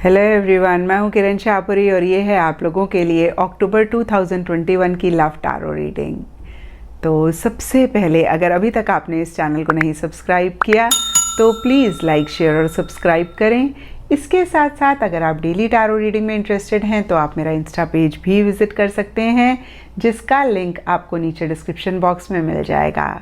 Hello everyone, मैं हूं किरण शाहपुरी और ये है आप लोगों के लिए अक्टूबर 2021 की लव टैरो रीडिंग। तो सबसे पहले अगर अभी तक आपने इस चैनल को नहीं सब्सक्राइब किया तो प्लीज़ लाइक, शेयर और सब्सक्राइब करें। इसके साथ साथ अगर आप डेली टैरो रीडिंग में इंटरेस्टेड हैं तो आप मेरा इंस्टा पेज भी विज़िट कर सकते हैं, जिसका लिंक आपको नीचे डिस्क्रिप्शन बॉक्स में मिल जाएगा।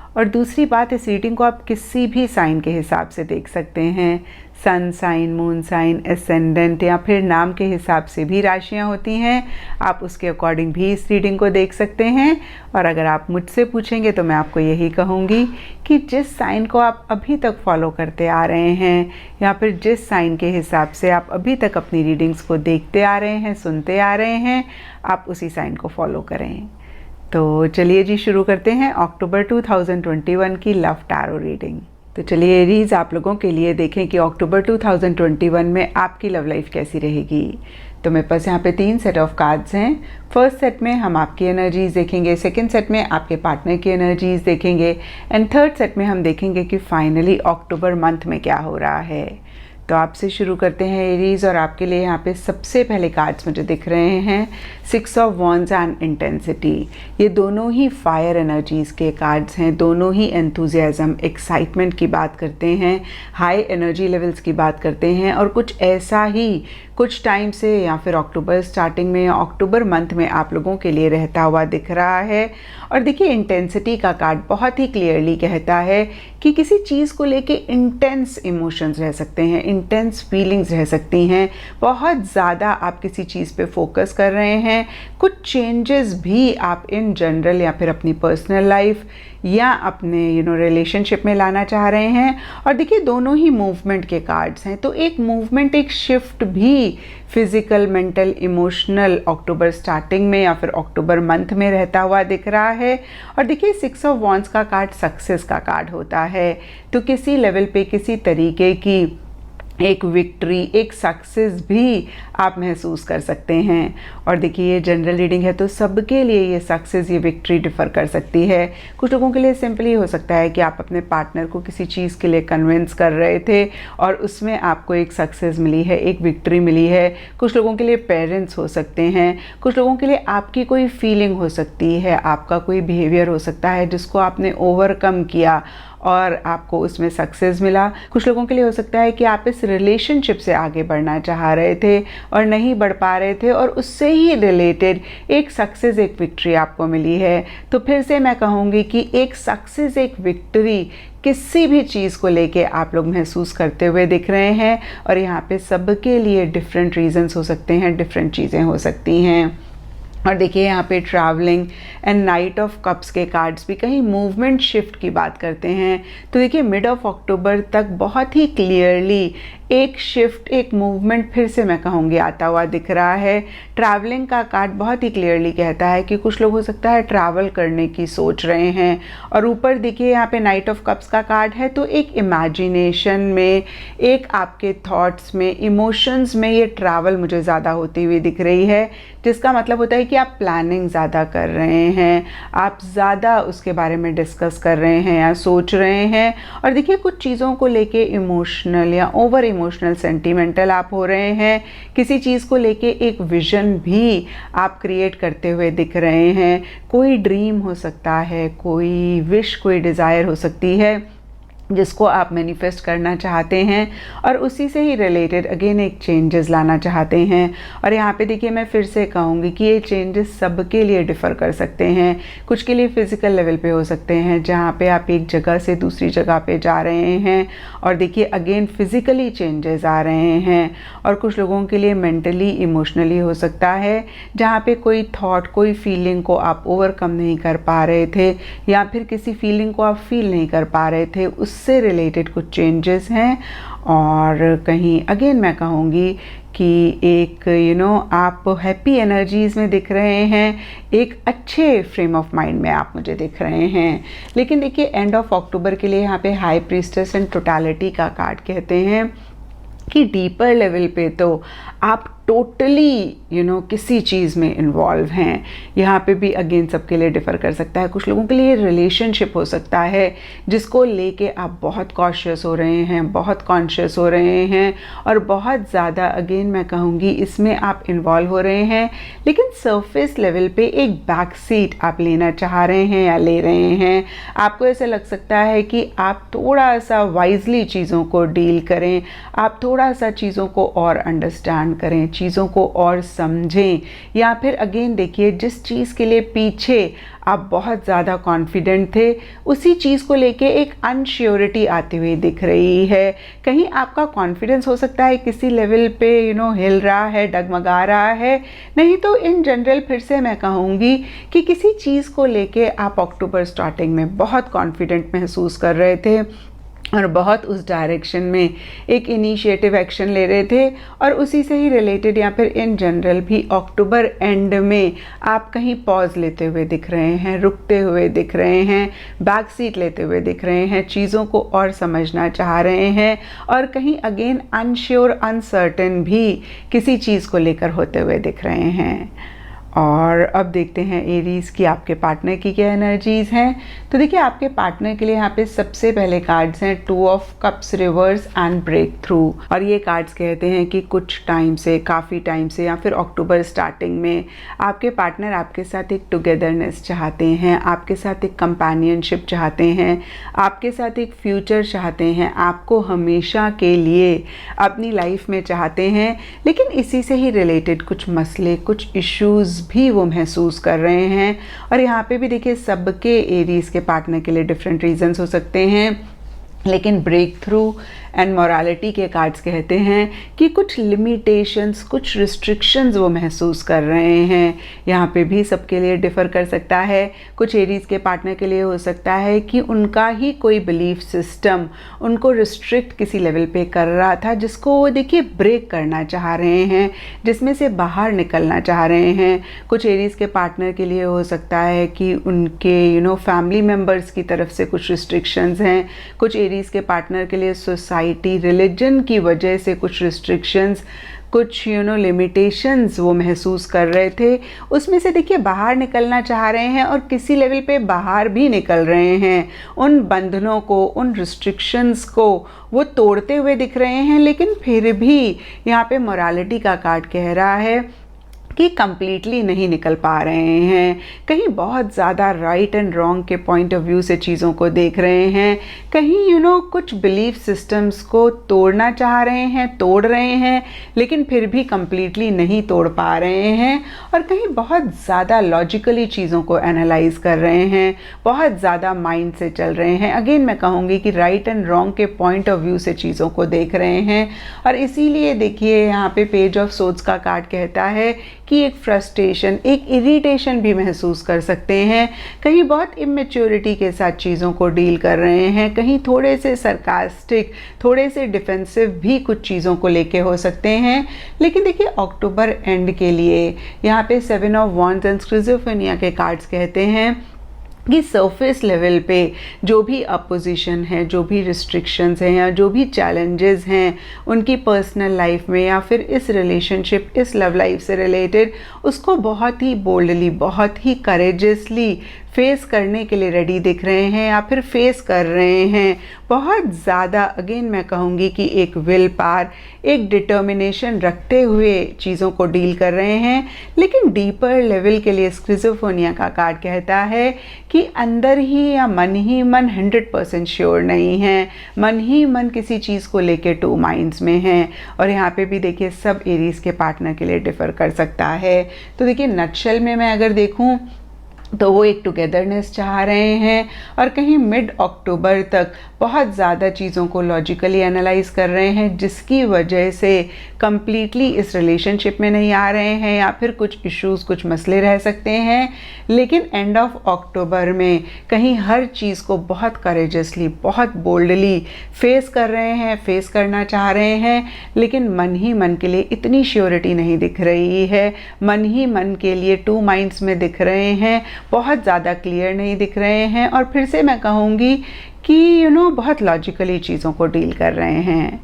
और दूसरी बात, इस रीडिंग को आप किसी भी साइन के हिसाब से देख सकते हैं। Sun sign, moon sign, ascendant या फिर नाम के हिसाब से भी राशियां होती हैं। आप उसके अकॉर्डिंग भी इस रीडिंग को देख सकते हैं। और अगर आप मुझसे पूछेंगे तो मैं आपको यही कहूँगी कि जिस साइन को आप अभी तक फॉलो करते आ रहे हैं या फिर जिस साइन के हिसाब से आप अभी तक अपनी रीडिंग्स को देखते आ रहे हैं, सुनते आ रहे हैं, आप उसी साइन को फॉलो करें। तो चलिए जी, शुरू करते हैं अक्टूबर 2021 की लव टैरो रीडिंग। तो चलिए एरीज, आप लोगों के लिए देखें कि अक्टूबर 2021 में आपकी लव लाइफ कैसी रहेगी। तो मेरे पास यहाँ पे 3 सेट ऑफ कार्ड्स हैं। फर्स्ट सेट में हम आपकी एनर्जीज देखेंगे, सेकंड सेट में आपके पार्टनर की एनर्जीज देखेंगे एंड थर्ड सेट में हम देखेंगे कि फाइनली अक्टूबर मंथ में क्या हो रहा है। तो आपसे शुरू करते हैं एरीज, और आपके लिए यहाँ पे सबसे पहले कार्ड्स मुझे दिख रहे हैं 6 ऑफ वॉन्ड्स एंड इंटेंसिटी। ये दोनों ही फायर एनर्जीज़ के कार्ड्स हैं, दोनों ही एंथुजियाज्म, एक्साइटमेंट की बात करते हैं, हाई एनर्जी लेवल्स की बात करते हैं। और कुछ ऐसा ही कुछ टाइम से या फिर अक्टूबर स्टार्टिंग में या अक्टूबर मंथ में आप लोगों के लिए रहता हुआ दिख रहा है। और देखिए, इंटेंसिटी का कार्ड बहुत ही क्लियरली कहता है कि किसी चीज़ को लेके इंटेंस इमोशंस रह सकते हैं, इंटेंस फीलिंग्स रह सकती हैं। बहुत ज़्यादा आप किसी चीज़ पे फोकस कर रहे हैं। कुछ चेंजेस भी आप इन जनरल या फिर अपनी पर्सनल लाइफ या अपने रिलेशनशिप में लाना चाह रहे हैं। और देखिए, दोनों ही मूवमेंट के कार्ड्स हैं, तो एक मूवमेंट, एक शिफ्ट भी फिजिकल, मेंटल, इमोशनल अक्टूबर स्टार्टिंग में या फिर अक्टूबर मंथ में रहता हुआ दिख रहा है। और देखिए, 6 ऑफ वॉन्ड्स का कार्ड सक्सेस का कार्ड होता है। तो किसी लेवल पे किसी तरीके की एक विक्ट्री, एक सक्सेस भी आप महसूस कर सकते हैं। और देखिए, ये जनरल रीडिंग है तो सबके लिए ये सक्सेस, ये विक्ट्री डिफ़र कर सकती है। कुछ लोगों के लिए सिंपली हो सकता है कि आप अपने पार्टनर को किसी चीज़ के लिए कन्विंस कर रहे थे और उसमें आपको एक सक्सेस मिली है, एक विक्ट्री मिली है। कुछ लोगों के लिए पेरेंट्स हो सकते हैं, कुछ लोगों के लिए आपकी कोई फीलिंग हो सकती है, आपका कोई बिहेवियर हो सकता है जिसको आपने ओवरकम किया और आपको उसमें सक्सेस मिला। कुछ लोगों के लिए हो सकता है कि आप इस रिलेशनशिप से आगे बढ़ना चाह रहे थे और नहीं बढ़ पा रहे थे और उससे ही रिलेटेड एक सक्सेस, एक विक्ट्री आपको मिली है। तो फिर से मैं कहूँगी कि एक सक्सेस, एक विक्ट्री किसी भी चीज़ को लेके आप लोग महसूस करते हुए दिख रहे हैं। और यहाँ पे सबके लिए डिफरेंट रीजंस हो सकते हैं, डिफरेंट चीज़ें हो सकती हैं। और देखिए, यहाँ पे travelling and night of cups के कार्ड्स भी कहीं मूवमेंट शिफ्ट की बात करते हैं। तो देखिए, मिड ऑफ अक्टूबर तक बहुत ही क्लियरली एक शिफ्ट, एक मूवमेंट फिर से मैं कहूँगी आता हुआ दिख रहा है। ट्रैवलिंग का कार्ड बहुत ही क्लियरली कहता है कि कुछ लोग हो सकता है ट्रैवल करने की सोच रहे हैं। और ऊपर देखिए, यहाँ पे नाइट ऑफ कप्स का कार्ड है, तो एक इमेजिनेशन में, एक आपके थॉट्स में, इमोशंस में ये ट्रैवल मुझे ज़्यादा होती हुई दिख रही है, जिसका मतलब होता है कि आप प्लानिंग ज़्यादा कर रहे हैं, आप ज़्यादा उसके बारे में डिस्कस कर रहे हैं या सोच रहे हैं। और देखिए, कुछ चीज़ों को लेके इमोशनल या ओवर इमोशनल, सेंटिमेंटल आप हो रहे हैं। किसी चीज़ को लेके एक विजन भी आप क्रिएट करते हुए दिख रहे हैं। कोई ड्रीम हो सकता है, कोई विश, कोई डिज़ायर हो सकती है जिसको आप मैनिफेस्ट करना चाहते हैं और उसी से ही रिलेटेड अगेन एक चेंजेस लाना चाहते हैं। और यहाँ पे देखिए, मैं फिर से कहूँगी कि ये चेंजेस सबके लिए डिफ़र कर सकते हैं। कुछ के लिए फ़िज़िकल लेवल पे हो सकते हैं, जहाँ पे आप एक जगह से दूसरी जगह पे जा रहे हैं और देखिए अगेन फिज़िकली चेंजेस आ रहे हैं। और कुछ लोगों के लिए मेंटली, इमोशनली हो सकता है, जहाँ पे कोई थॉट, कोई फीलिंग को आप ओवरकम नहीं कर पा रहे थे या फिर किसी फीलिंग को आप फील नहीं कर पा रहे थे, उससे रिलेटेड कुछ चेंजेस हैं। और कहीं अगेन मैं कहूँगी कि एक आप हैप्पी एनर्जीज़ में दिख रहे हैं, एक अच्छे फ्रेम ऑफ माइंड में आप मुझे दिख रहे हैं। लेकिन देखिए, एंड ऑफ अक्टूबर के लिए यहाँ पे हाई प्रीस्टेस एंड टोटलिटी का कार्ड कहते हैं कि डीपर लेवल पे तो आप टोटली किसी चीज़ में इन्वॉल्व हैं। यहाँ पे भी अगेन सबके लिए डिफ़र कर सकता है। कुछ लोगों के लिए रिलेशनशिप हो सकता है जिसको लेके आप बहुत कॉशियस हो रहे हैं, बहुत कॉन्शियस हो रहे हैं और बहुत ज़्यादा अगेन मैं कहूँगी इसमें आप इन्वॉल्व हो रहे हैं, लेकिन सरफेस लेवल पे एक बैक सीट आप लेना चाह रहे हैं या ले रहे हैं। आपको ऐसा लग सकता है कि आप थोड़ा सा वाइजली चीज़ों को डील करें, आप थोड़ा सा चीज़ों को और अंडरस्टैंड करें, चीज़ों को और समझें, या फिर अगेन देखिए जिस चीज़ के लिए पीछे आप बहुत ज़्यादा कॉन्फिडेंट थे उसी चीज़ को लेके एक अनश्योरिटी आती हुई दिख रही है। कहीं आपका कॉन्फिडेंस हो सकता है किसी लेवल पे हिल रहा है, डगमगा रहा है। नहीं तो इन जनरल फिर से मैं कहूँगी कि किसी चीज़ को लेके आप अक्टूबर स्टार्टिंग में बहुत कॉन्फिडेंट महसूस कर रहे थे और बहुत उस डायरेक्शन में एक इनिशिएटिव एक्शन ले रहे थे, और उसी से ही रिलेटेड या फिर इन जनरल भी अक्टूबर एंड में आप कहीं पॉज लेते हुए दिख रहे हैं, रुकते हुए दिख रहे हैं, बैक सीट लेते हुए दिख रहे हैं, चीज़ों को और समझना चाह रहे हैं, और कहीं अगेन अनश्योर अनसर्टेन भी किसी चीज़ को लेकर होते हुए दिख रहे हैं। और अब देखते हैं एरीज़ की आपके पार्टनर की क्या एनर्जीज़ हैं। तो देखिए आपके पार्टनर के लिए यहाँ पे सबसे पहले कार्ड्स हैं 2 of cups reverse and break through, और ये कार्ड्स कहते हैं कि कुछ टाइम से, काफ़ी टाइम से या फिर अक्टूबर स्टार्टिंग में आपके पार्टनर आपके साथ एक टुगेदरनेस चाहते हैं, आपके साथ एक कंपेनियनशिप चाहते हैं, आपके साथ एक फ्यूचर चाहते हैं, आपको हमेशा के लिए अपनी लाइफ में चाहते हैं, लेकिन इसी से ही रिलेटेड कुछ मसले, कुछ इश्यूज़ भी वो महसूस कर रहे हैं। और यहाँ पे भी देखिए सबके एरीज़ के पार्टनर के लिए डिफरेंट रीजंस हो सकते हैं, लेकिन ब्रेक थ्रू एंड मोरालिटी के कार्ड्स कहते हैं कि कुछ लिमिटेशंस, कुछ रिस्ट्रिक्शंस वो महसूस कर रहे हैं। यहाँ पे भी सबके लिए डिफ़र कर सकता है। कुछ एरीज़ के पार्टनर के लिए हो सकता है कि उनका ही कोई बिलीफ सिस्टम उनको रिस्ट्रिक्ट किसी लेवल पे कर रहा था, जिसको वो देखिए ब्रेक करना चाह रहे हैं, जिसमें से बाहर निकलना चाह रहे हैं। कुछ एरीज़ के पार्टनर के लिए हो सकता है कि उनके फैमिली मेम्बर्स की तरफ से कुछ रिस्ट्रिक्शंस हैं। कुछ एरीज़ के पार्टनर के लिए सोसाइटी, रिलीजन की वजह से कुछ रिस्ट्रिक्शंस, कुछ लिमिटेशंस वो महसूस कर रहे थे, उसमें से देखिए बाहर निकलना चाह रहे हैं और किसी लेवल पे बाहर भी निकल रहे हैं। उन बंधनों को, उन रिस्ट्रिक्शंस को वो तोड़ते हुए दिख रहे हैं, लेकिन फिर भी यहाँ पे मोरालिटी का कार्ड कह रहा है कि कंप्लीटली नहीं निकल पा रहे हैं। कहीं बहुत ज़्यादा राइट एंड रॉन्ग के पॉइंट ऑफ व्यू से चीज़ों को देख रहे हैं, कहीं कुछ बिलीफ सिस्टम्स को तोड़ना चाह रहे हैं, तोड़ रहे हैं, लेकिन फिर भी कंप्लीटली नहीं तोड़ पा रहे हैं, और कहीं बहुत ज़्यादा लॉजिकली चीज़ों को एनालाइज कर रहे हैं, बहुत ज़्यादा माइंड से चल रहे हैं। अगेन मैं कहूँगी कि राइट एंड रॉन्ग के पॉइंट ऑफ व्यू से चीज़ों को देख रहे हैं, और इसीलिए देखिए यहाँ पे पेज ऑफ सोर्ड्स का कार्ड कहता है कि एक फ्रस्ट्रेशन, एक इरिटेशन भी महसूस कर सकते हैं। कहीं बहुत इमेच्योरिटी के साथ चीज़ों को डील कर रहे हैं, कहीं थोड़े से सरकास्टिक, थोड़े से डिफेंसिव भी कुछ चीज़ों को लेके हो सकते हैं। लेकिन देखिए अक्टूबर एंड के लिए यहाँ पे 7 ऑफ वॉन्ड्स एंड स्किज़ोफ्रेनिया के कार्ड्स कहते हैं कि सरफेस लेवल पे जो भी अपोजिशन है, जो भी रिस्ट्रिक्शंस हैं या जो भी चैलेंजेस हैं उनकी पर्सनल लाइफ में या फिर इस रिलेशनशिप, इस लव लाइफ से रिलेटेड, उसको बहुत ही बोल्डली, बहुत ही करेजियसली फेस करने के लिए रेडी दिख रहे हैं या फिर फेस कर रहे हैं। बहुत ज़्यादा अगेन मैं कहूँगी कि एक विल पावर, एक डिटर्मिनेशन रखते हुए चीज़ों को डील कर रहे हैं। लेकिन डीपर लेवल के लिए स्किज़ोफ्रेनिया का कार्ड कहता है कि अंदर ही या मन ही मन 100% श्योर नहीं है, मन ही मन किसी चीज़ को लेके 2 माइंड्स में हैं। और यहाँ पे भी देखिए सब एरीज़ के पार्टनर के लिए डिफ़र कर सकता है। तो देखिए नटशेल में मैं अगर देखूँ तो वो एक टुगेदरनेस चाह रहे हैं, और कहीं मिड अक्टूबर तक बहुत ज़्यादा चीज़ों को लॉजिकली एनालाइज कर रहे हैं, जिसकी वजह से कंप्लीटली इस रिलेशनशिप में नहीं आ रहे हैं या फिर कुछ इश्यूज़, कुछ मसले रह सकते हैं। लेकिन एंड ऑफ अक्टूबर में कहीं हर चीज़ को बहुत करेजसली, बहुत बोल्डली फेस कर रहे हैं, फेस करना चाह रहे हैं, लेकिन मन ही मन के लिए इतनी श्योरिटी नहीं दिख रही है, मन ही मन के लिए 2 माइंड्स में दिख रहे हैं, बहुत ज़्यादा क्लियर नहीं दिख रहे हैं, और फिर से मैं कहूँगी कि बहुत लॉजिकली चीज़ों को डील कर रहे हैं।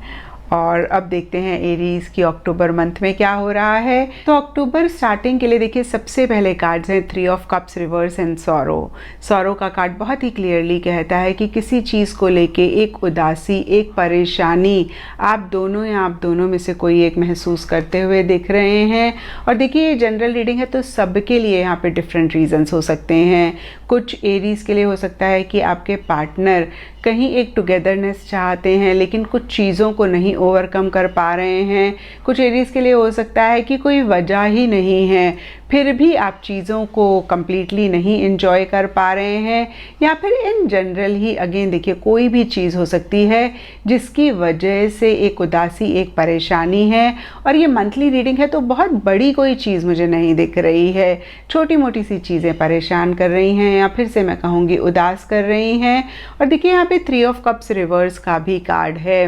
और अब देखते हैं एरीज की अक्टूबर मंथ में क्या हो रहा है। तो अक्टूबर स्टार्टिंग के लिए देखिए सबसे पहले कार्ड्स हैं 3 of cups reverse and sorrow. Sorrow का कार्ड बहुत ही क्लियरली कहता है कि किसी चीज़ को लेके एक उदासी, एक परेशानी आप दोनों या आप दोनों में से कोई एक महसूस करते हुए दिख रहे हैं। और देखिए ये जनरल रीडिंग है तो सबके लिए यहाँ पे डिफरेंट रीजंस हो सकते हैं। कुछ एरीज के लिए हो सकता है कि आपके पार्टनर कहीं एक टुगेदरनेस चाहते हैं लेकिन कुछ चीज़ों को नहीं ओवरकम कर पा रहे हैं। कुछ एरीज के लिए हो सकता है कि कोई वजह ही नहीं है फिर भी आप चीज़ों को कंप्लीटली नहीं एंजॉय कर पा रहे हैं, या फिर इन जनरल ही अगेन देखिए कोई भी चीज़ हो सकती है जिसकी वजह से एक उदासी, एक परेशानी है। और ये मंथली रीडिंग है तो बहुत बड़ी कोई चीज़ मुझे नहीं दिख रही है, छोटी मोटी सी चीज़ें परेशान कर रही हैं या फिर से मैं कहूँगी उदास कर रही हैं। और देखिए यहाँ पे 3 ऑफ कप्स रिवर्स का भी कार्ड है,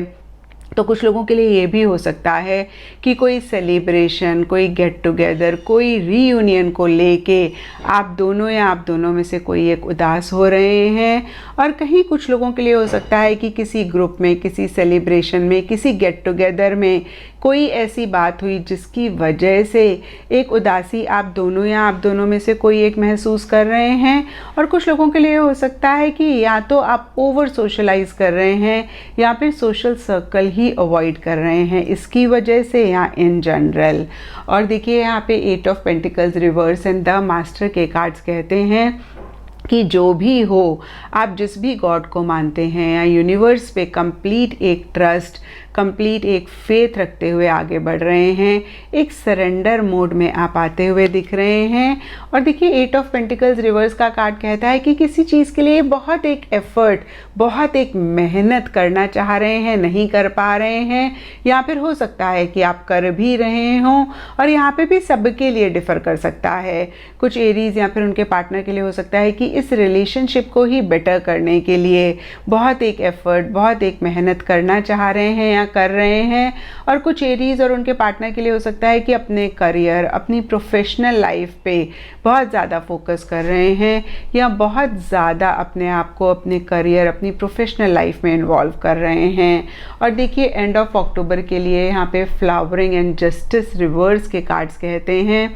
तो कुछ लोगों के लिए ये भी हो सकता है कि कोई सेलिब्रेशन, कोई गेट टुगेदर, कोई रीयूनियन को लेके आप दोनों या आप दोनों में से कोई एक उदास हो रहे हैं। और कहीं कुछ लोगों के लिए हो सकता है कि किसी ग्रुप में, किसी सेलिब्रेशन में, किसी गेट टुगेदर में कोई ऐसी बात हुई जिसकी वजह से एक उदासी आप दोनों या आप दोनों में से कोई एक महसूस कर रहे हैं। और कुछ लोगों के लिए हो सकता है कि या तो आप ओवर सोशलाइज कर रहे हैं या फिर सोशल सर्कल ही अवॉइड कर रहे हैं इसकी वजह से, या इन जनरल। और देखिए यहाँ पे 8 of pentacles reverse and the master के कार्ड्स कहते हैं कि जो भी हो, आप जिस भी गॉड को मानते हैं या यूनिवर्स पे कंप्लीट एक ट्रस्ट, कंप्लीट एक फेथ रखते हुए आगे बढ़ रहे हैं। एक सरेंडर मोड में आप आते हुए दिख रहे हैं। और देखिए 8 ऑफ पेंटिकल्स रिवर्स का कार्ड कहता है कि किसी चीज़ के लिए बहुत एक एफर्ट, बहुत एक मेहनत करना चाह रहे हैं, नहीं कर पा रहे हैं, या फिर हो सकता है कि आप कर भी रहे हों। और यहाँ पे भी सबके लिए डिफ़र कर सकता है। कुछ एरीज या फिर उनके पार्टनर के लिए हो सकता है कि इस रिलेशनशिप को ही बेटर करने के लिए बहुत एक एफर्ट, बहुत एक मेहनत करना चाह रहे हैं या कर रहे हैं। और कुछ एरीज और उनके पार्टनर के लिए हो सकता है कि अपने करियर, अपनी प्रोफेशनल लाइफ पे बहुत ज़्यादा फोकस कर रहे हैं या बहुत ज़्यादा अपने आप को, अपने करियर, अपनी प्रोफेशनल लाइफ में इन्वॉल्व कर रहे हैं। और देखिए एंड ऑफ अक्टूबर के लिए यहाँ पे फ्लावरिंग एंड जस्टिस रिवर्स के कार्ड्स कहते हैं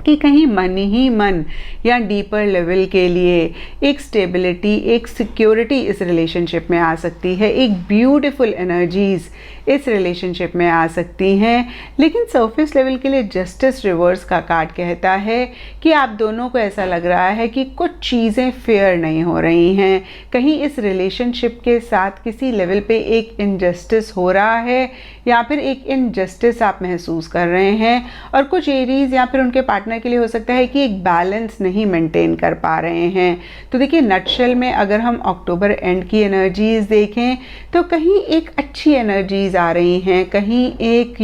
कि कहीं मन ही मन या डीपर लेवल के लिए एक स्टेबिलिटी, एक सिक्योरिटी इस रिलेशनशिप में आ सकती है, एक ब्यूटीफुल एनर्जीज इस रिलेशनशिप में आ सकती हैं। लेकिन सरफेस लेवल के लिए जस्टिस रिवर्स का कार्ड कहता है कि आप दोनों को ऐसा लग रहा है कि कुछ चीज़ें फेयर नहीं हो रही हैं, कहीं इस रिलेशनशिप के साथ किसी लेवल पे एक इनजस्टिस हो रहा है या फिर एक इनजस्टिस आप महसूस कर रहे हैं। और कुछ एरीज या फिर उनके पार्टनर के लिए हो सकता है कि एक बैलेंस नहीं मेंटेन कर पा रहे हैं। तो देखिए नटशेल में अगर हम अक्टूबर एंड की एनर्जीज देखें तो कहीं एक अच्छी एनर्जीज आ रही हैं, कहीं एक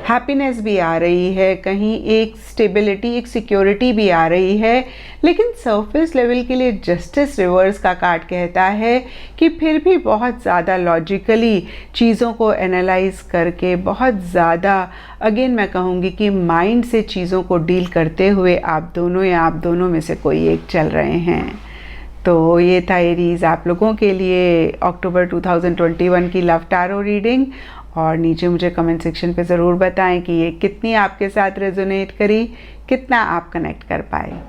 हैप्पीनेस भी आ रही है, कहीं एक स्टेबिलिटी, एक सिक्योरिटी भी आ रही है। लेकिन सरफेस लेवल के लिए जस्टिस रिवर्स का कार्ड कहता है कि फिर भी बहुत ज़्यादा लॉजिकली चीज़ों को एनालाइज करके, बहुत ज़्यादा अगेन मैं कहूँगी कि माइंड से चीज़ों को डील करते हुए आप दोनों या आप दोनों में से कोई एक चल रहे हैं। तो ये था एरीज आप लोगों के लिए अक्टूबर 2021 की लव टैरो रीडिंग। और नीचे मुझे कमेंट सेक्शन पे ज़रूर बताएं कि ये कितनी आपके साथ रेजोनेट करी, कितना आप कनेक्ट कर पाए।